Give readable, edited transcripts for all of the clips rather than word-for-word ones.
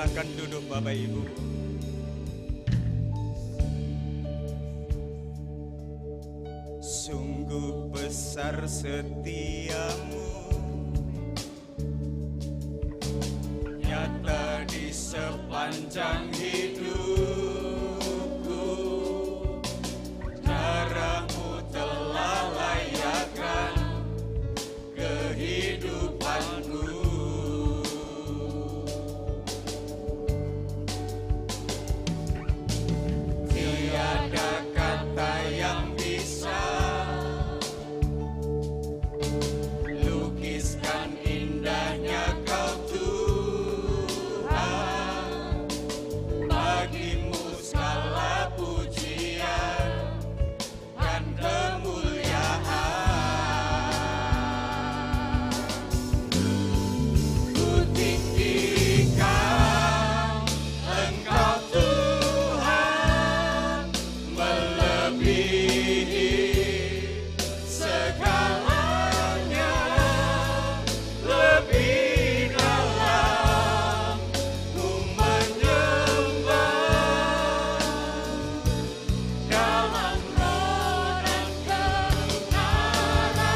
Silakan duduk Bapak Ibu. Sungguh besar setiamu, nyata di sepanjang hidupku. Darahmu telah layakkan kehidupanku. Tiada kata yang bisa lukiskan indahnya Kau Tuhan. Bagimu segala pujian dan kemuliaan. Ku tinggikan Engkau Tuhan, melebihi segalanya, lebih dalam ku menyembah dalam roh dan kebenaran.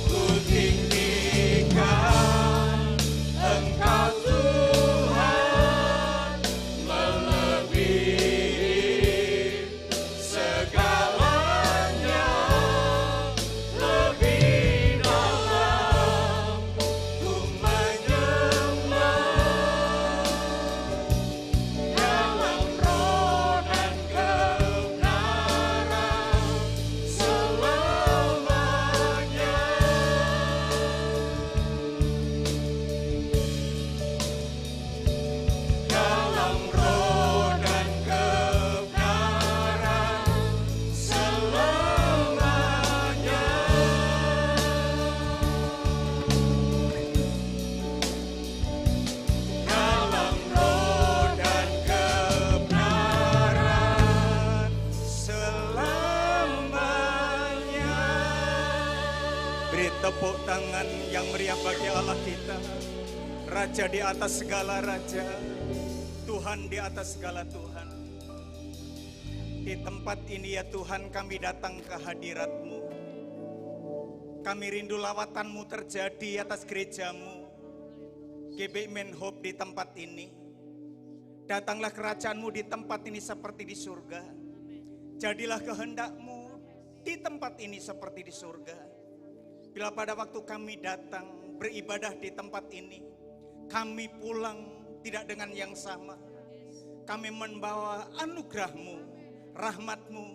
Ku tinggikan Engkau Tuhan, melebihi segalanya, lebih dalam ku menyembah dalam roh dan kebenaran selamanya. Dalam roh dan kebenaran selamanya. Dalam roh dan kebenaran selamanya. Beri tepuk tangan yang meriah bagi Allah kita, Raja di atas segala raja, Tuhan di atas segala Tuhan. Di tempat ini ya Tuhan, kami datang ke hadirat-Mu. Kami rindu lawatan-Mu terjadi atas gereja-Mu, GBI Men Hope di tempat ini. Datanglah kerajaan-Mu di tempat ini seperti di surga. Jadilah kehendak-Mu di tempat ini seperti di surga. Bila pada waktu kami datang beribadah di tempat ini, kami pulang tidak dengan yang sama. Kami membawa anugerah-Mu, rahmat-Mu,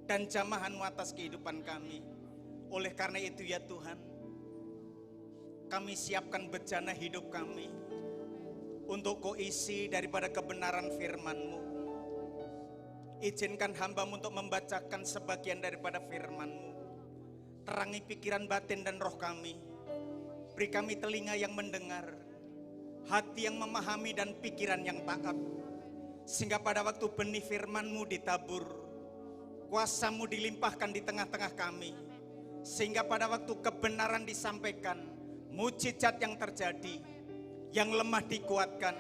dan jamahan-Mu atas kehidupan kami. Oleh karena itu ya Tuhan, kami siapkan bejana hidup kami untuk Kau isi daripada kebenaran firman-Mu. Izinkan hamba-Mu untuk membacakan sebagian daripada firman-Mu. Terangi pikiran batin dan roh kami. Beri kami telinga yang mendengar, hati yang memahami dan pikiran yang taat. Sehingga pada waktu benih firman-Mu ditabur, kuasa-Mu dilimpahkan di tengah-tengah kami. Sehingga pada waktu kebenaran disampaikan, mujizat yang terjadi, yang lemah dikuatkan,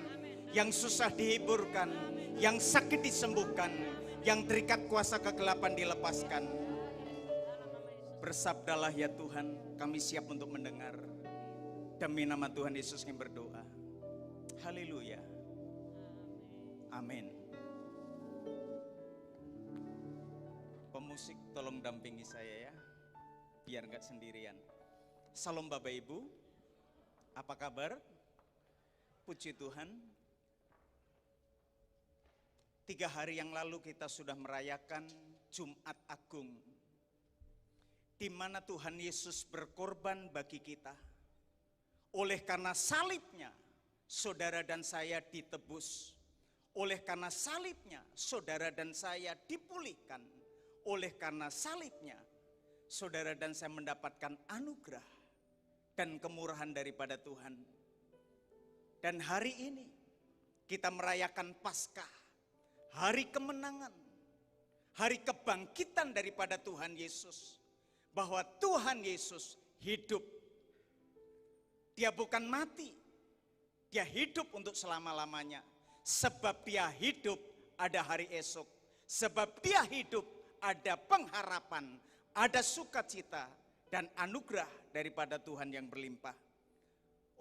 yang susah dihiburkan, yang sakit disembuhkan, yang terikat kuasa kegelapan dilepaskan. Bersabdalah ya Tuhan, kami siap untuk mendengar. Demi nama Tuhan Yesus kami berdoa. Haleluya. Amin. Pemusik tolong dampingi saya ya, biar nggak sendirian. Salam Bapak Ibu, apa kabar? Puji Tuhan. 3 hari yang lalu kita sudah merayakan Jumat Agung, di mana Tuhan Yesus berkorban bagi kita. Oleh karena salibnya, saudara dan saya ditebus. Oleh karena salibnya, saudara dan saya dipulihkan. Oleh karena salibnya, saudara dan saya mendapatkan anugerah dan kemurahan daripada Tuhan. Dan hari ini kita merayakan Paskah, hari kemenangan, hari kebangkitan daripada Tuhan Yesus. Bahwa Tuhan Yesus hidup. Dia bukan mati, Dia hidup untuk selama-lamanya. Sebab dia hidup ada hari esok. Sebab dia hidup ada pengharapan, ada sukacita dan anugerah daripada Tuhan yang berlimpah.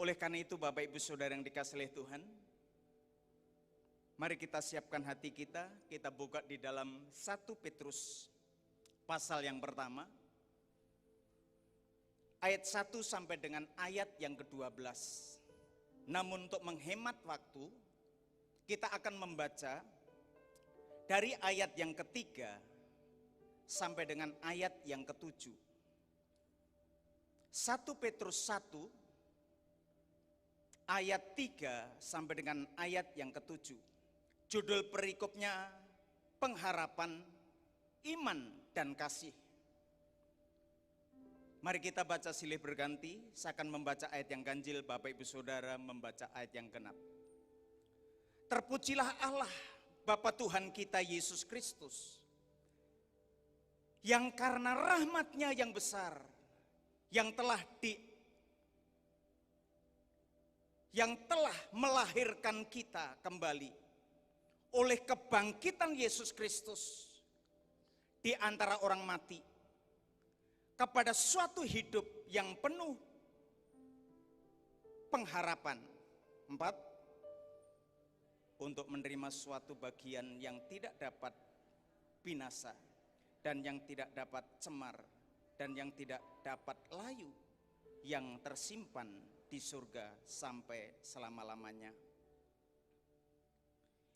Oleh karena itu Bapak Ibu Saudara yang dikasihi oleh Tuhan, mari kita siapkan hati kita buka di dalam 1 Petrus pasal yang pertama, ayat 1 sampai dengan ayat yang ke-12. Namun untuk menghemat waktu, kita akan membaca dari ayat yang ketiga sampai dengan ayat yang ke-7. 1 Petrus 1 ayat 3 sampai dengan ayat yang ke-7. Judul perikopnya pengharapan, iman, dan kasih. Mari kita baca silih berganti. Saya akan membaca ayat yang ganjil, Bapak Ibu Saudara membaca ayat yang genap. Terpujilah Allah Bapa Tuhan kita Yesus Kristus, yang karena rahmat-Nya yang besar, yang telah melahirkan kita kembali oleh kebangkitan Yesus Kristus di antara orang mati kepada suatu hidup yang penuh pengharapan. 4. Untuk menerima suatu bagian yang tidak dapat binasa dan yang tidak dapat cemar dan yang tidak dapat layu, yang tersimpan di surga sampai selama-lamanya.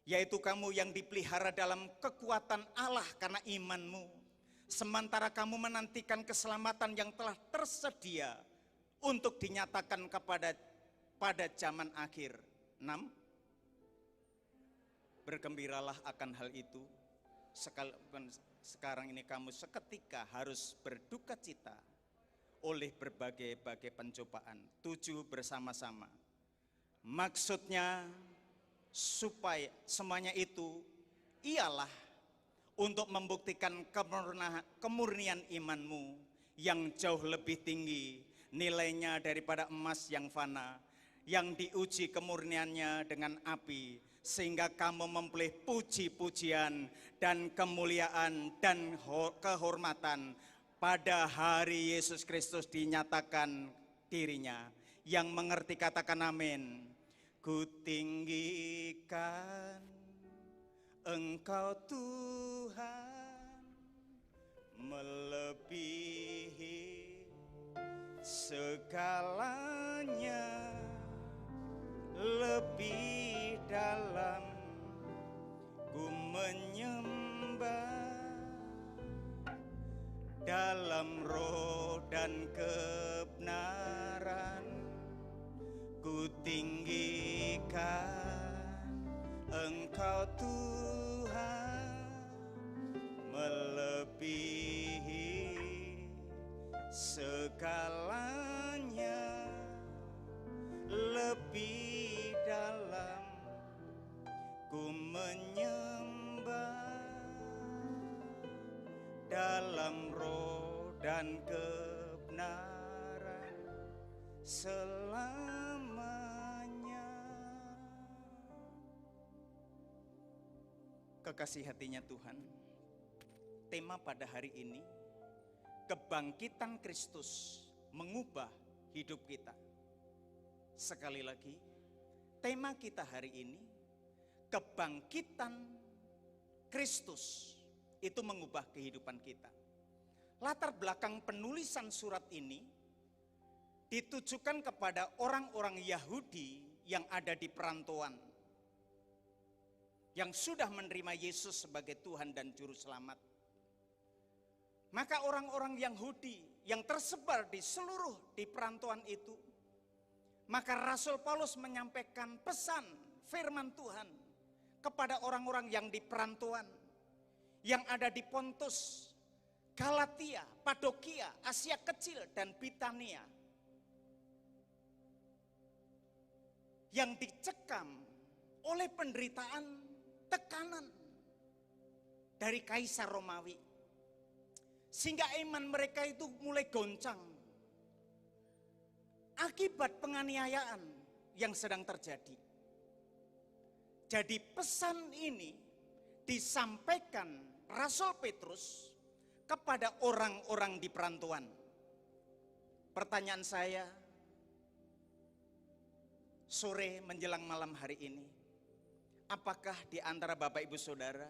Yaitu kamu yang dipelihara dalam kekuatan Allah karena imanmu, sementara kamu menantikan keselamatan yang telah tersedia untuk dinyatakan pada zaman akhir. 6. Bergembiralah akan hal itu, sekarang ini kamu seketika harus berduka cita oleh berbagai-bagai pencobaan. 7. Bersama-sama. Maksudnya supaya semuanya itu ialah untuk membuktikan kemurnian imanmu yang jauh lebih tinggi nilainya daripada emas yang fana, yang diuji kemurniannya dengan api, sehingga kamu memperoleh puji-pujian dan kemuliaan dan kehormatan pada hari Yesus Kristus dinyatakan dirinya. Yang mengerti katakan amin. Kutinggikan Engkau Tuhan, melebihi segalanya, lebih dalam ku menyembah, dalam roh dan kebenaran. Ku tinggikan Engkau Tuhan, melebihi segalanya, lebih dalam ku menyembah, dalam roh dan kebenaran selamanya. Kekasih hatinya Tuhan, tema pada hari ini, kebangkitan Kristus mengubah hidup kita. Sekali lagi, tema kita hari ini, kebangkitan Kristus itu mengubah kehidupan kita. Latar belakang penulisan surat ini ditujukan kepada orang-orang Yahudi yang ada di perantauan, yang sudah menerima Yesus sebagai Tuhan dan Juru Selamat. Maka orang-orang Yahudi yang tersebar di perantauan itu, maka Rasul Paulus menyampaikan pesan firman Tuhan kepada orang-orang yang di perantauan, yang ada di Pontus, Galatia, Padokia, Asia Kecil, dan Bitania, yang dicekam oleh penderitaan, tekanan dari Kaisar Romawi, sehingga iman mereka itu mulai goncang akibat penganiayaan, yang sedang terjadi. Jadi pesan ini disampaikan Rasul Petrus kepada orang-orang di perantauan. Pertanyaan saya, sore menjelang malam hari ini, apakah di antara Bapak Ibu Saudara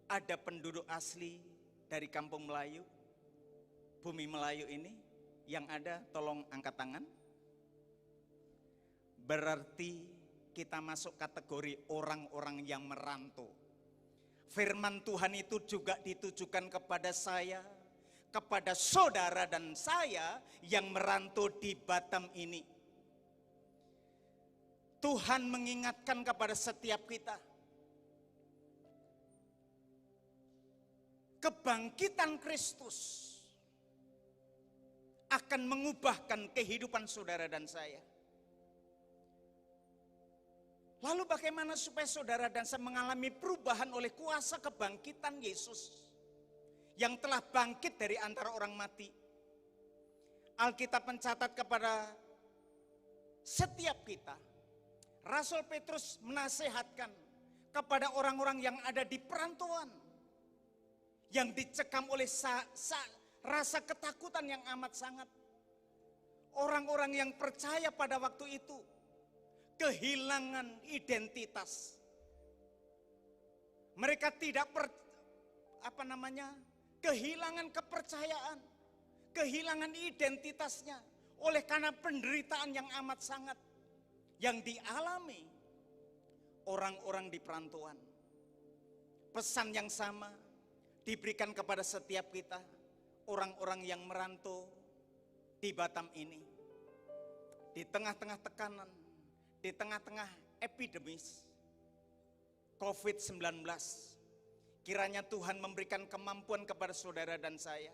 ada penduduk asli dari kampung Melayu, bumi Melayu ini? Yang ada tolong angkat tangan. Berarti kita masuk kategori orang-orang yang merantau. Firman Tuhan itu juga ditujukan kepada saya, kepada saudara dan saya yang merantau di Batam ini. Tuhan mengingatkan kepada setiap kita, kebangkitan Kristus akan mengubahkan kehidupan saudara dan saya. Lalu bagaimana supaya saudara dan saya mengalami perubahan oleh kuasa kebangkitan Yesus yang telah bangkit dari antara orang mati? Alkitab mencatat kepada setiap kita, Rasul Petrus menasehatkan kepada orang-orang yang ada di perantauan, yang dicekam oleh rasa ketakutan yang amat sangat. Orang-orang yang percaya pada waktu itu kehilangan identitas. Mereka tidak kehilangan kepercayaan, kehilangan identitasnya oleh karena penderitaan yang amat sangat yang dialami orang-orang di perantauan. Pesan yang sama diberikan kepada setiap kita, orang-orang yang merantau di Batam ini. Di tengah-tengah tekanan, di tengah-tengah epidemis COVID-19, kiranya Tuhan memberikan kemampuan kepada saudara dan saya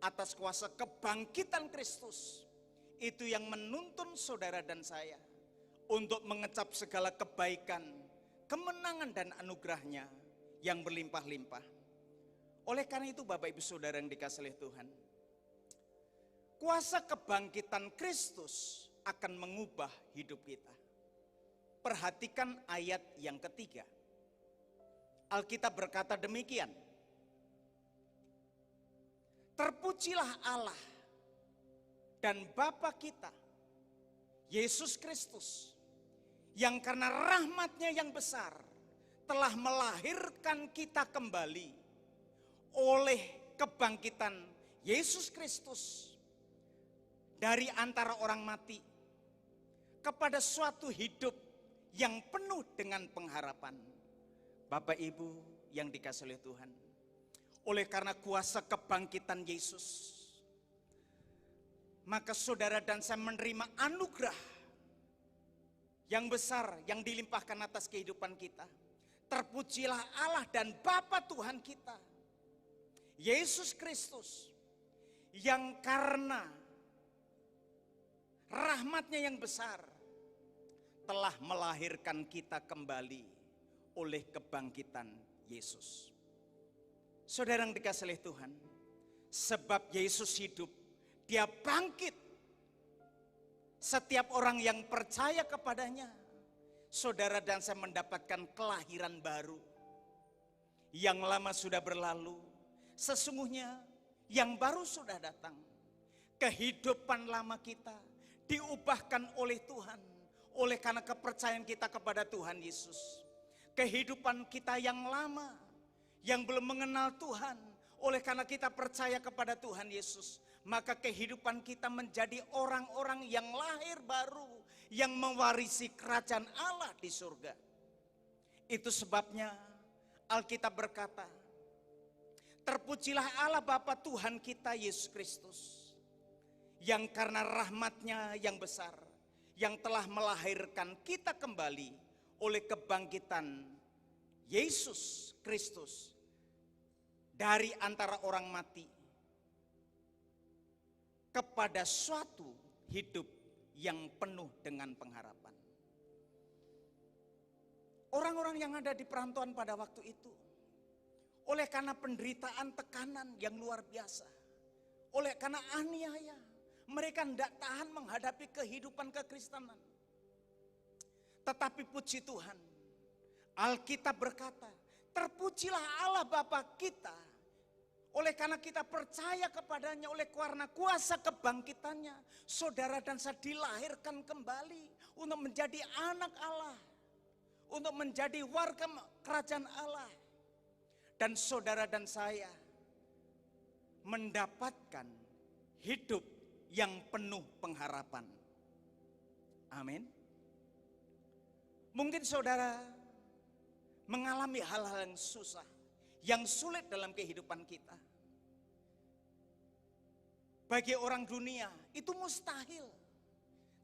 atas kuasa kebangkitan Kristus itu yang menuntun saudara dan saya untuk mengecap segala kebaikan, kemenangan dan anugerahnya yang berlimpah-limpah. Oleh karena itu Bapak Ibu Saudara yang dikasihi oleh Tuhan, kuasa kebangkitan Kristus akan mengubah hidup kita. Perhatikan ayat yang ketiga. Alkitab berkata demikian. Terpujilah Allah dan Bapa kita, Yesus Kristus, yang karena rahmat-Nya yang besar telah melahirkan kita kembali oleh kebangkitan Yesus Kristus dari antara orang mati kepada suatu hidup yang penuh dengan pengharapan. Bapak Ibu yang dikasihi oleh Tuhan, oleh karena kuasa kebangkitan Yesus, maka saudara dan saya menerima anugerah yang besar yang dilimpahkan atas kehidupan kita. Terpujilah Allah dan Bapa Tuhan kita, Yesus Kristus, yang karena rahmat-Nya yang besar telah melahirkan kita kembali oleh kebangkitan Yesus. Saudara yang dikasihi oleh Tuhan, sebab Yesus hidup, Dia bangkit. Setiap orang yang percaya kepadanya, saudara dan saya mendapatkan kelahiran baru. Yang lama sudah berlalu, sesungguhnya yang baru sudah datang. Kehidupan lama kita diubahkan oleh Tuhan oleh karena kepercayaan kita kepada Tuhan Yesus. Kehidupan kita yang lama, yang belum mengenal Tuhan, oleh karena kita percaya kepada Tuhan Yesus, maka kehidupan kita menjadi orang-orang yang lahir baru, yang mewarisi kerajaan Allah di surga. Itu sebabnya Alkitab berkata, terpujilah Allah Bapa Tuhan kita Yesus Kristus, yang karena rahmat-Nya yang besar, yang telah melahirkan kita kembali oleh kebangkitan Yesus Kristus dari antara orang mati kepada suatu hidup yang penuh dengan pengharapan. Orang-orang yang ada di perantauan pada waktu itu, oleh karena penderitaan tekanan yang luar biasa, oleh karena aniaya, mereka tidak tahan menghadapi kehidupan kekristenan. Tetapi puji Tuhan, Alkitab berkata, terpujilah Allah Bapa kita, oleh karena kita percaya kepadanya, oleh karena kuasa kebangkitannya, saudara dan saya dilahirkan kembali untuk menjadi anak Allah, untuk menjadi warga kerajaan Allah. Dan saudara dan saya mendapatkan hidup yang penuh pengharapan. Amin. Mungkin saudara mengalami hal-hal yang susah, yang sulit dalam kehidupan kita. Bagi orang dunia itu mustahil.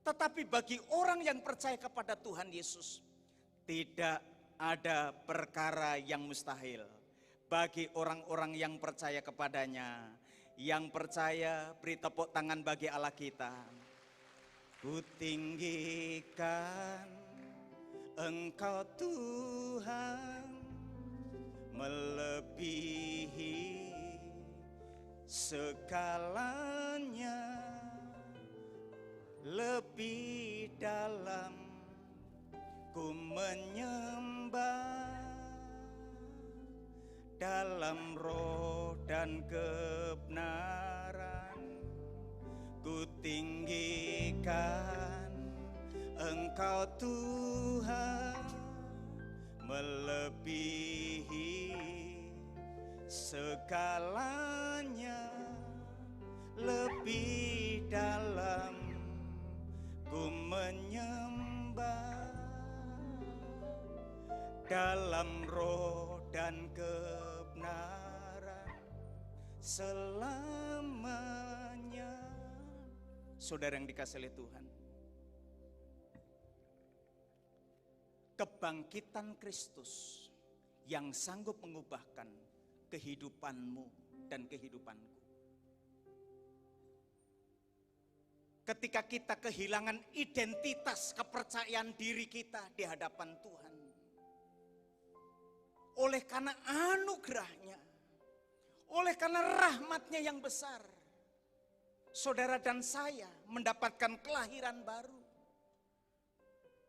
Tetapi bagi orang yang percaya kepada Tuhan Yesus, tidak ada perkara yang mustahil. Bagi orang-orang yang percaya kepadanya, yang percaya, beri tepuk tangan bagi Allah kita. Kutinggikan Engkau Tuhan, melebihi segalanya, lebih dalam ku menyembah, dalam roh dan kebenaran. Ku tinggikan Engkau Tuhan, melebihi segalanya, lebih dalam ku menyembah, dalam roh dan kebenaran selamanya. Saudara yang dikasihi oleh Tuhan, kebangkitan Kristus yang sanggup mengubahkan kehidupanmu dan kehidupanku. Ketika kita kehilangan identitas kepercayaan diri kita di hadapan Tuhan, oleh karena anugerahnya, oleh karena rahmatnya yang besar, saudara dan saya mendapatkan kelahiran baru.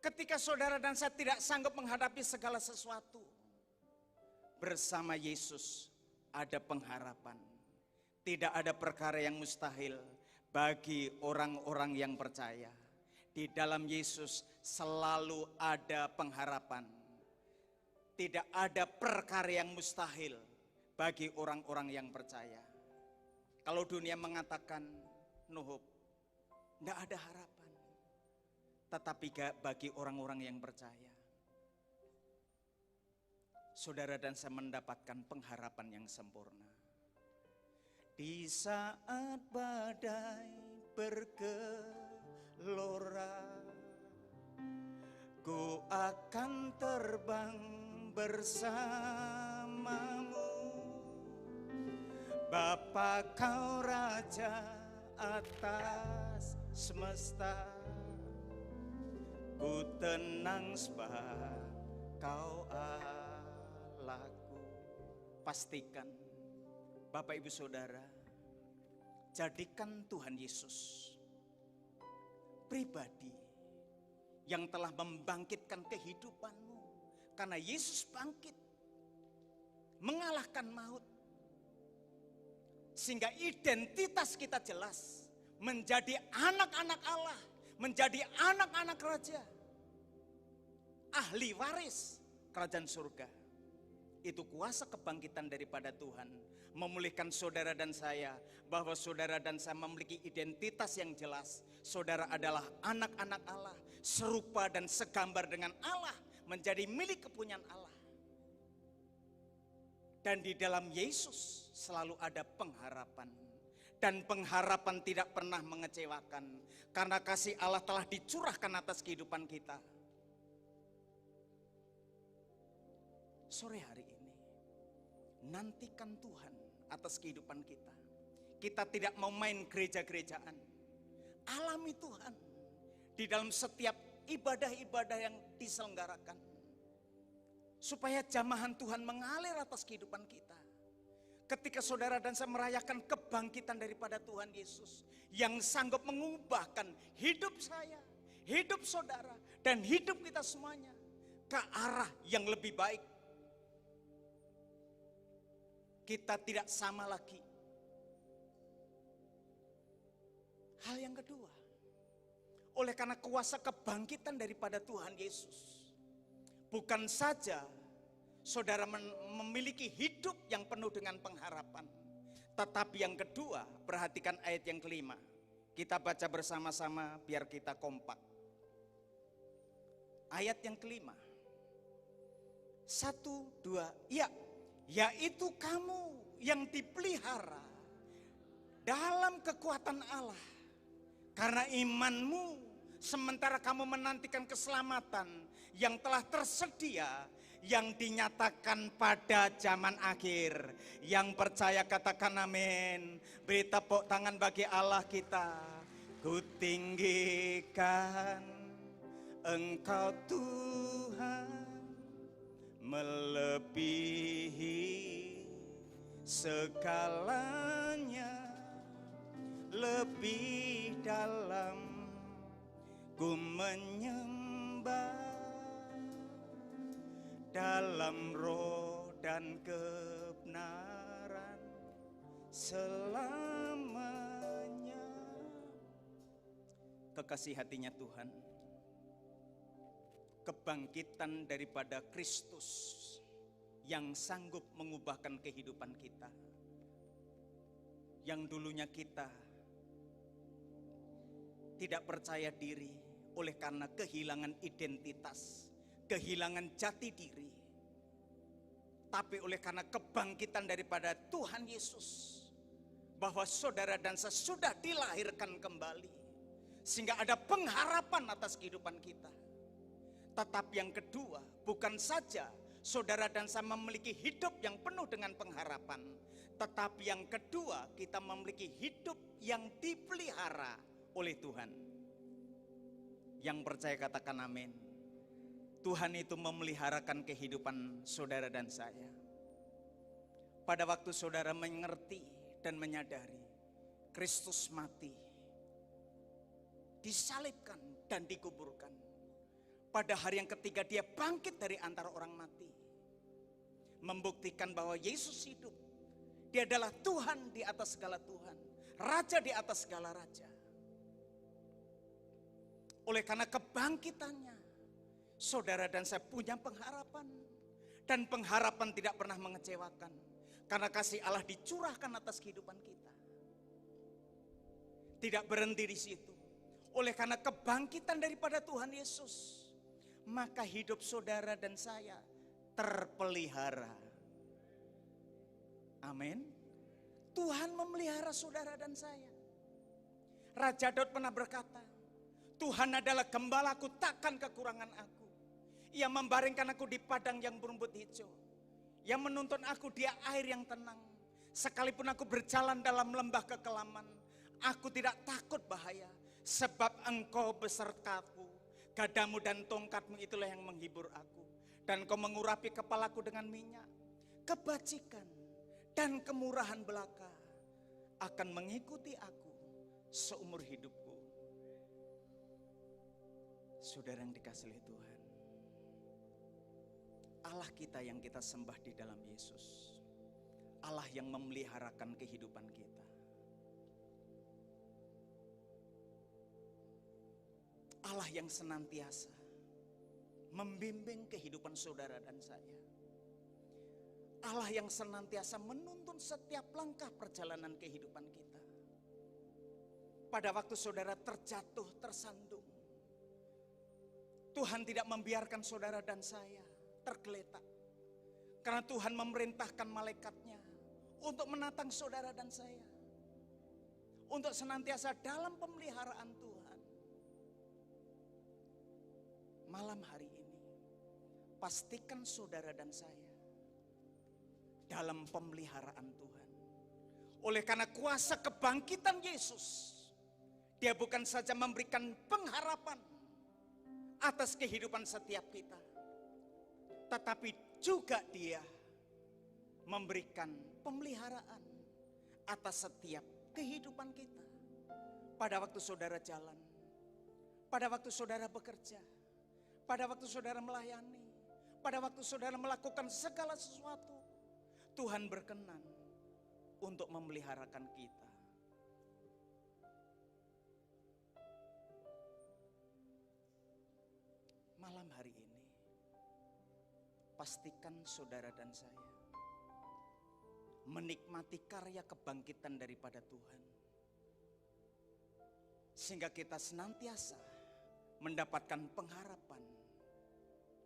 Ketika saudara dan saya tidak sanggup menghadapi segala sesuatu, bersama Yesus ada pengharapan. Tidak ada perkara yang mustahil bagi orang-orang yang percaya. Di dalam Yesus selalu ada pengharapan. Tidak ada perkara yang mustahil bagi orang-orang yang percaya. Kalau dunia mengatakan no hope, tidak ada harapan. Tetapi bagi orang-orang yang percaya, saudara dan saya mendapatkan pengharapan yang sempurna. Di saat badai bergelora, ku akan terbang bersamamu. Bapa kau Raja atas semesta, ku tenang sebab kau Allahku. Pastikan Bapak Ibu Saudara, jadikan Tuhan Yesus pribadi yang telah membangkitkan kehidupanmu. Karena Yesus bangkit, mengalahkan maut. Sehingga identitas kita jelas, menjadi anak-anak Allah, menjadi anak-anak raja, ahli waris kerajaan surga. Itu kuasa kebangkitan daripada Tuhan, memulihkan saudara dan saya, bahwa saudara dan saya memiliki identitas yang jelas. Saudara adalah anak-anak Allah, serupa dan segambar dengan Allah, menjadi milik kepunyaan Allah. Dan di dalam Yesus selalu ada pengharapan. Dan pengharapan tidak pernah mengecewakan, karena kasih Allah telah dicurahkan atas kehidupan kita. Sore hari ini, nantikan Tuhan atas kehidupan kita. Kita tidak mau main gereja-gerejaan. Alami Tuhan di dalam setiap ibadah-ibadah yang diselenggarakan, supaya jamahan Tuhan mengalir atas kehidupan kita. Ketika saudara dan saya merayakan kebangkitan daripada Tuhan Yesus, yang sanggup mengubahkan hidup saya, hidup saudara, dan hidup kita semuanya ke arah yang lebih baik. Kita tidak sama lagi. Hal yang kedua, oleh karena kuasa kebangkitan daripada Tuhan Yesus, bukan saja saudara memiliki hidup yang penuh dengan pengharapan, tetapi yang kedua, perhatikan ayat yang kelima. Kita baca bersama-sama biar kita kompak. Ayat yang kelima. 1, 2, ya. Yaitu kamu yang dipelihara dalam kekuatan Allah. Karena imanmu, sementara kamu menantikan keselamatan yang telah tersedia, yang dinyatakan pada zaman akhir. Yang percaya katakan amin. Beri tepuk tangan bagi Allah kita. Kutinggikan Engkau Tuhan, melebihi segalanya, lebih dalam ku menyembah, dalam roh dan kebenaran selamanya. Kekasih hatinya Tuhan, kebangkitan daripada Kristus yang sanggup mengubahkan kehidupan kita. Yang dulunya kita tidak percaya diri oleh karena kehilangan identitas, kehilangan jati diri. Tapi oleh karena kebangkitan daripada Tuhan Yesus, bahwa saudara dan saya sudah dilahirkan kembali, sehingga ada pengharapan atas kehidupan kita. Tetapi yang kedua, bukan saja saudara dan saya memiliki hidup yang penuh dengan pengharapan, tetapi yang kedua, kita memiliki hidup yang dipelihara oleh Tuhan. Yang percaya katakan amin. Tuhan itu memeliharakan kehidupan saudara dan saya. Pada waktu saudara mengerti dan menyadari Kristus mati, disalibkan dan dikuburkan. Pada hari yang ketiga dia bangkit dari antara orang mati, membuktikan bahwa Yesus hidup. Dia adalah Tuhan di atas segala Tuhan, Raja di atas segala Raja. Oleh karena kebangkitannya, saudara dan saya punya pengharapan. Dan pengharapan tidak pernah mengecewakan, karena kasih Allah dicurahkan atas kehidupan kita. Tidak berhenti di situ. Oleh karena kebangkitan daripada Tuhan Yesus, maka hidup saudara dan saya terpelihara. Amin. Tuhan memelihara saudara dan saya. Raja Daud pernah berkata, Tuhan adalah gembalaku, takkan kekurangan aku. Ia membaringkan aku di padang yang berumput hijau. Ia menuntun aku di air yang tenang. Sekalipun aku berjalan dalam lembah kekelaman, aku tidak takut bahaya, sebab Engkau besertaku. Gadamu dan tongkatmu itulah yang menghibur aku. Dan Kau mengurapi kepalaku dengan minyak. Kebajikan dan kemurahan belaka akan mengikuti aku seumur hidupku. Saudara yang dikasihi Tuhan, Allah kita yang kita sembah di dalam Yesus, Allah yang memeliharakan kehidupan kita. Allah yang senantiasa membimbing kehidupan saudara dan saya. Allah yang senantiasa menuntun setiap langkah perjalanan kehidupan kita. Pada waktu saudara terjatuh, tersandung, Tuhan tidak membiarkan saudara dan saya tergeletak. Karena Tuhan memerintahkan malaikatnya untuk menatang saudara dan saya, untuk senantiasa dalam pemeliharaan Tuhan. Malam hari ini, pastikan saudara dan saya dalam pemeliharaan Tuhan. Oleh karena kuasa kebangkitan Yesus, Dia bukan saja memberikan pengharapan atas kehidupan setiap kita, tetapi juga Dia memberikan pemeliharaan atas setiap kehidupan kita. Pada waktu saudara jalan, pada waktu saudara bekerja, pada waktu saudara melayani, pada waktu saudara melakukan segala sesuatu, Tuhan berkenan untuk memeliharakan kita. Malam hari ini, pastikan saudara dan saya menikmati karya kebangkitan daripada Tuhan, sehingga kita senantiasa mendapatkan pengharapan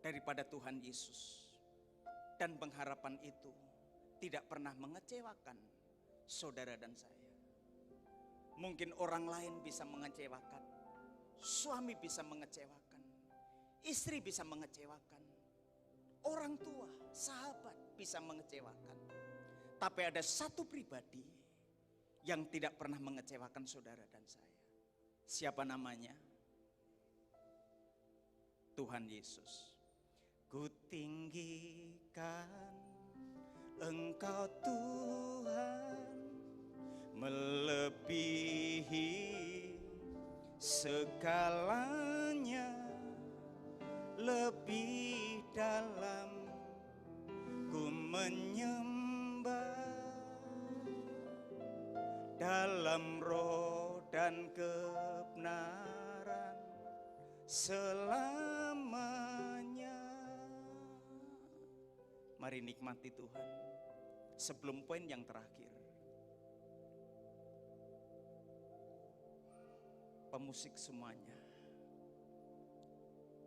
daripada Tuhan Yesus. Dan pengharapan itu tidak pernah mengecewakan saudara dan saya. Mungkin orang lain bisa mengecewakan, suami bisa mengecewakan, istri bisa mengecewakan, orang tua, sahabat bisa mengecewakan. Tapi ada satu pribadi yang tidak pernah mengecewakan saudara dan saya. Siapa namanya? Tuhan Yesus. Kutinggikan Engkau Tuhan, melebihi segalanya, lebih dalam ku menyembah, dalam roh dan kebenaran selamanya. Mari nikmati Tuhan. Sebelum poin yang terakhir, pemusik semuanya,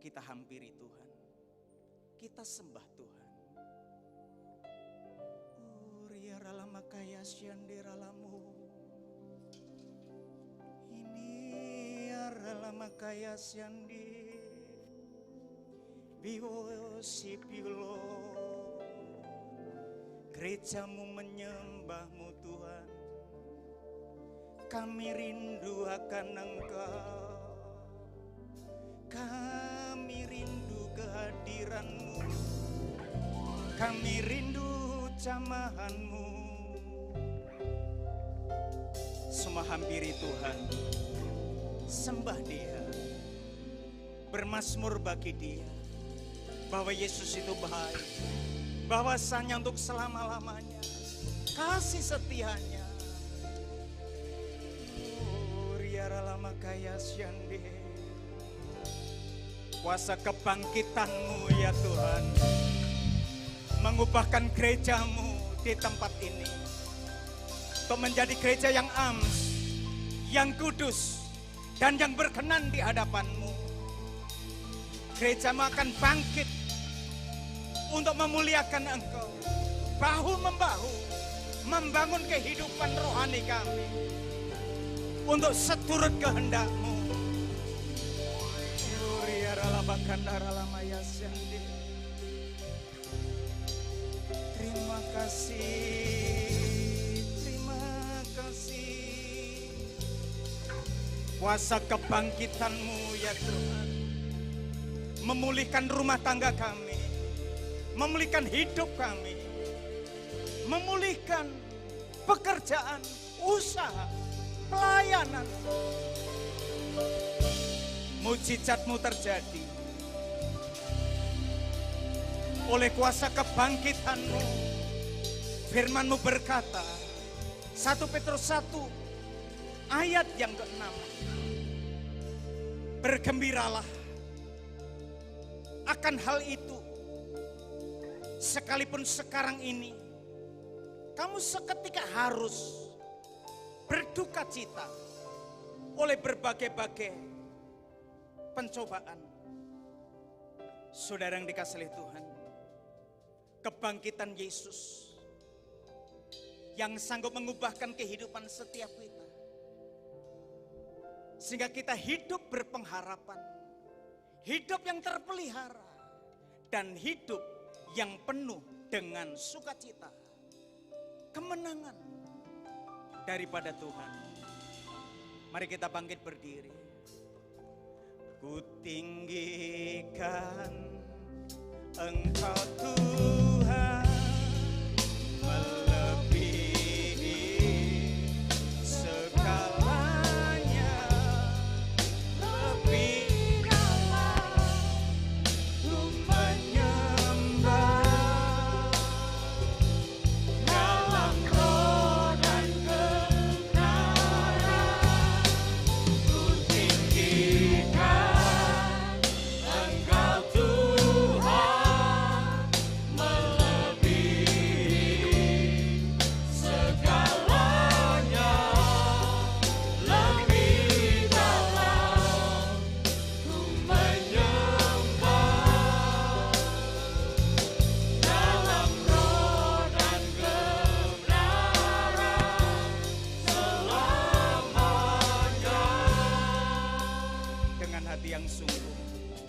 kita hampiri Tuhan, kita sembah Tuhan. Uriara lama kaya siandera lamu, ini ara lama kaya siandi, biwo sipilo. Gerejamu menyembahmu Tuhan, kami rindu akan Engkau, kami rindu kehadiranmu, kami rindu jamahanmu. Semua hampiri Tuhan, sembah Dia, bermazmur bagi Dia, bahwa Yesus itu baik, bahwasanya untuk selama-lamanya kasih setianya. Riara lama kaya siande, kuasa kebangkitan-Mu ya Tuhan, mengubahkan gereja-Mu di tempat ini untuk menjadi gereja yang ams, yang kudus, dan yang berkenan di hadapan-Mu. Gereja-Mu akan bangkit untuk memuliakan Engkau, bahu-membahu, membangun kehidupan rohani kami, untuk seturut kehendak-Mu. Terima kasih, terima kasih. Kuasa kebangkitan-Mu ya Tuhan, memulihkan rumah tangga kami, memulihkan hidup kami, memulihkan pekerjaan, usaha, pelayanan. Mujizat-Mu terjadi oleh kuasa kebangkitan-Mu. Firman-Mu berkata, 1 Petrus 1 ayat yang ke-6, bergembiralah akan hal itu, sekalipun sekarang ini kamu seketika harus berduka cita oleh berbagai-bagai pencobaan. Saudara yang dikasihi Tuhan, kebangkitan Yesus yang sanggup mengubahkan kehidupan setiap kita, sehingga kita hidup berpengharapan, hidup yang terpelihara, dan hidup yang penuh dengan sukacita, kemenangan daripada Tuhan. Mari kita bangkit berdiri. Kutinggikan Engkau Tuhan, melebihi segalanya, lebih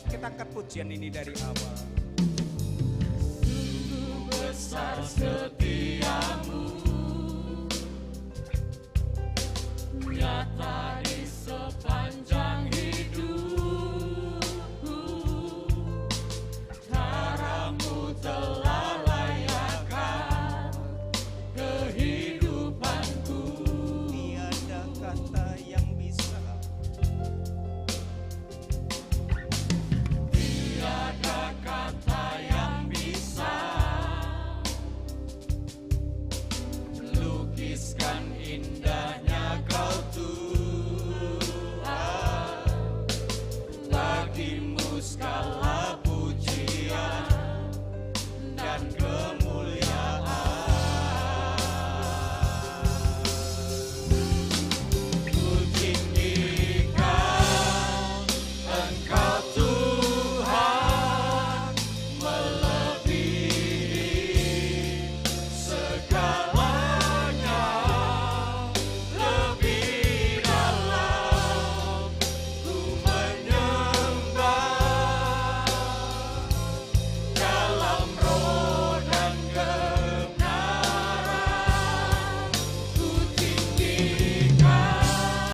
Kita angkat pujian ini dari awal. Besar